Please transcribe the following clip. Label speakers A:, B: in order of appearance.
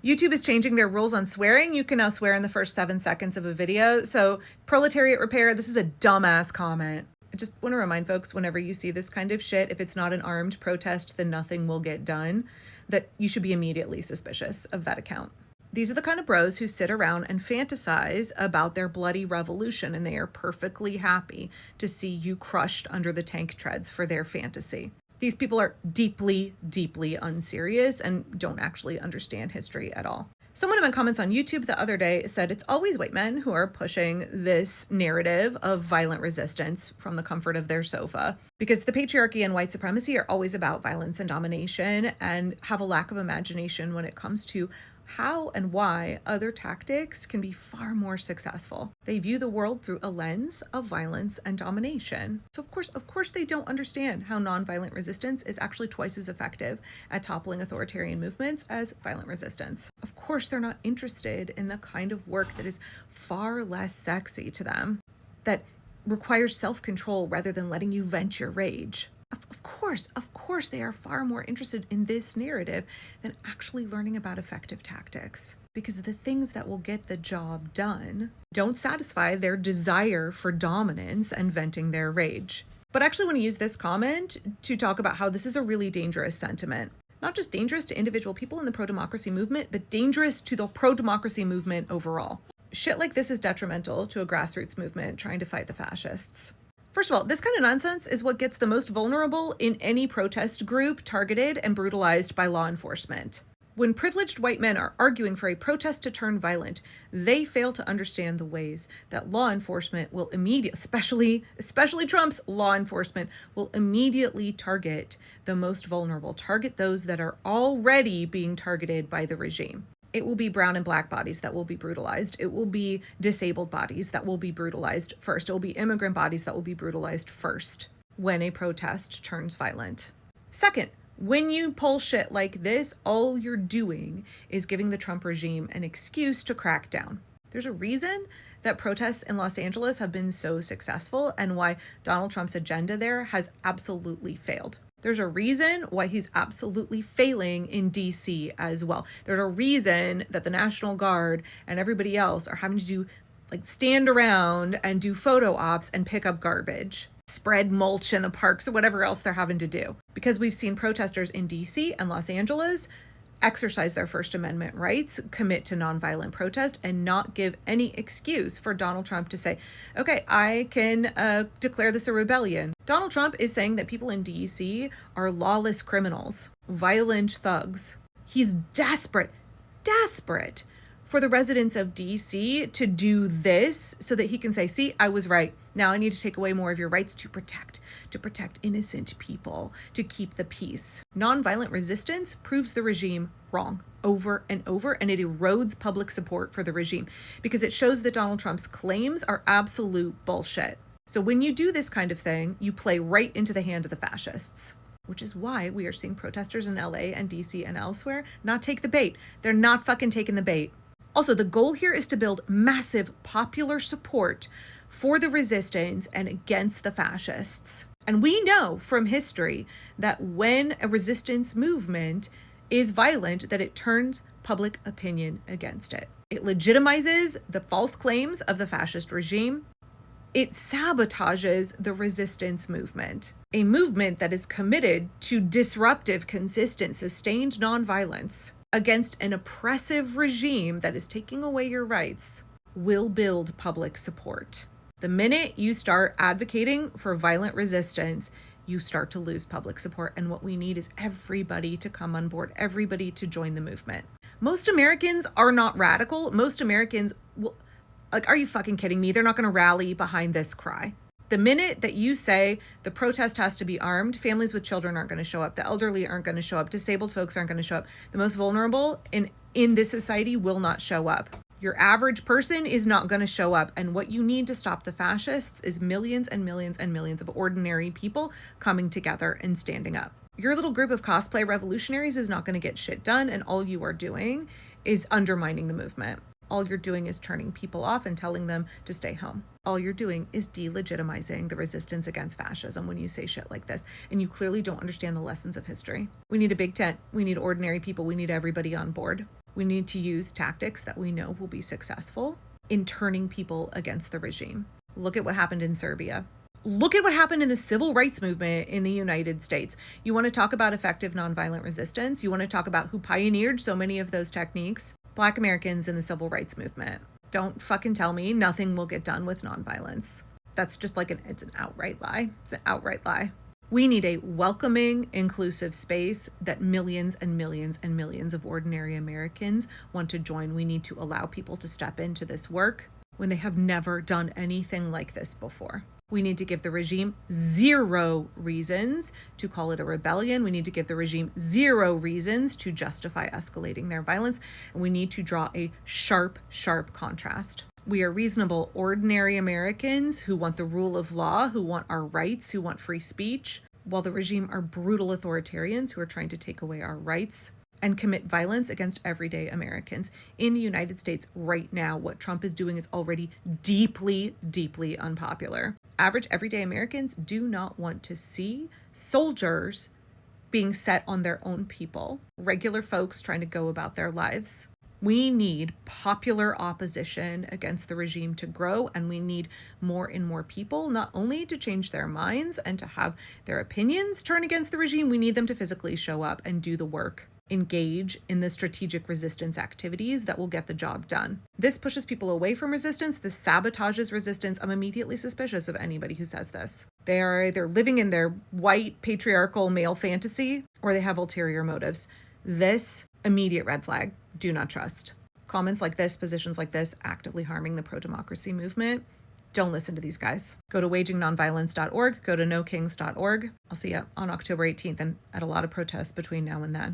A: YouTube is changing their rules on swearing. You can now swear in the first 7 seconds of a video. So proletariat repair, this is a dumbass comment. I just want to remind folks, whenever you see this kind of shit, if it's not an armed protest, then nothing will get done, that you should be immediately suspicious of that account. These are the kind of bros who sit around and fantasize about their bloody revolution, and they are perfectly happy to see you crushed under the tank treads for their fantasy. These people are deeply, deeply unserious and don't actually understand history at all. Someone in my comments on YouTube the other day said it's always white men who are pushing this narrative of violent resistance from the comfort of their sofa, because the patriarchy and white supremacy are always about violence and domination and have a lack of imagination when it comes to how and why other tactics can be far more successful. They view the world through a lens of violence and domination. So of course they don't understand how nonviolent resistance is actually twice as effective at toppling authoritarian movements as violent resistance. Of course they're not interested in the kind of work that is far less sexy to them, that requires self-control rather than letting you vent your rage. Of course, they are far more interested in this narrative than actually learning about effective tactics, because the things that will get the job done don't satisfy their desire for dominance and venting their rage. But I actually want to use this comment to talk about how this is a really dangerous sentiment. Not just dangerous to individual people in the pro-democracy movement, but dangerous to the pro-democracy movement overall. Shit like this is detrimental to a grassroots movement trying to fight the fascists. First of all, this kind of nonsense is what gets the most vulnerable in any protest group targeted and brutalized by law enforcement. When privileged white men are arguing for a protest to turn violent, they fail to understand the ways that law enforcement will especially Trump's law enforcement, will immediately target the most vulnerable, target those that are already being targeted by the regime. It will be brown and black bodies that will be brutalized. It will be disabled bodies that will be brutalized first. It will be immigrant bodies that will be brutalized first when a protest turns violent. Second, when you pull shit like this, all you're doing is giving the Trump regime an excuse to crack down. There's a reason that protests in Los Angeles have been so successful and why Donald Trump's agenda there has absolutely failed. There's a reason why he's absolutely failing in DC as well. There's a reason that the National Guard and everybody else are having to stand around and do photo ops and pick up garbage, spread mulch in the parks or whatever else they're having to do. Because we've seen protesters in DC and Los Angeles exercise their First Amendment rights, commit to nonviolent protest, and not give any excuse for Donald Trump to say, okay, I can declare this a rebellion. Donald Trump is saying that people in DC are lawless criminals, violent thugs. He's desperate for the residents of DC to do this so that he can say, see, I was right. Now I need to take away more of your rights to protect innocent people, to keep the peace. Nonviolent resistance proves the regime wrong over and over, and it erodes public support for the regime because it shows that Donald Trump's claims are absolute bullshit. So when you do this kind of thing, you play right into the hand of the fascists, which is why we are seeing protesters in LA and DC and elsewhere not take the bait. They're not fucking taking the bait. Also, the goal here is to build massive popular support for the resistance and against the fascists. And we know from history that when a resistance movement is violent, that it turns public opinion against it. It legitimizes the false claims of the fascist regime. It sabotages the resistance movement, a movement that is committed to disruptive, consistent, sustained nonviolence against an oppressive regime that is taking away your rights, will build public support. The minute you start advocating for violent resistance, you start to lose public support. And what we need is everybody to come on board, everybody to join the movement. Most Americans are not radical. Most Americans will, are you fucking kidding me? They're not going to rally behind this cry. The minute that you say the protest has to be armed, families with children aren't going to show up. The elderly aren't going to show up. Disabled folks aren't going to show up. The most vulnerable in this society will not show up. Your average person is not going to show up. And what you need to stop the fascists is millions and millions and millions of ordinary people coming together and standing up. Your little group of cosplay revolutionaries is not going to get shit done. And all you are doing is undermining the movement. All you're doing is turning people off and telling them to stay home. All you're doing is delegitimizing the resistance against fascism when you say shit like this. And you clearly don't understand the lessons of history. We need a big tent. We need ordinary people. We need everybody on board. We need to use tactics that we know will be successful in turning people against the regime. Look at what happened in Serbia. Look at what happened in the civil rights movement in the United States. You want to talk about effective nonviolent resistance? You want to talk about who pioneered so many of those techniques? Black Americans in the civil rights movement. Don't fucking tell me nothing will get done with nonviolence. That's just like it's an outright lie. It's an outright lie. We need a welcoming, inclusive space that millions and millions and millions of ordinary Americans want to join. We need to allow people to step into this work when they have never done anything like this before. We need to give the regime 0 reasons to call it a rebellion. We need to give the regime 0 reasons to justify escalating their violence. And we need to draw a sharp, sharp contrast. We are reasonable, ordinary Americans who want the rule of law, who want our rights, who want free speech, while the regime are brutal authoritarians who are trying to take away our rights and commit violence against everyday Americans. In the United States right now, what Trump is doing is already deeply, deeply unpopular. Average everyday Americans do not want to see soldiers being set on their own people, regular folks trying to go about their lives. We need popular opposition against the regime to grow, and we need more and more people not only to change their minds and to have their opinions turn against the regime, we need them to physically show up and do the work. Engage in the strategic resistance activities that will get the job done. This pushes people away from resistance. This sabotages resistance. I'm immediately suspicious of anybody who says this. They are either living in their white patriarchal male fantasy or they have ulterior motives. This, immediate red flag. Do not trust. Comments like this, positions like this, actively harming the pro-democracy movement. Don't listen to these guys. Go to wagingnonviolence.org. Go to nokings.org. I'll see you on October 18th and at a lot of protests between now and then.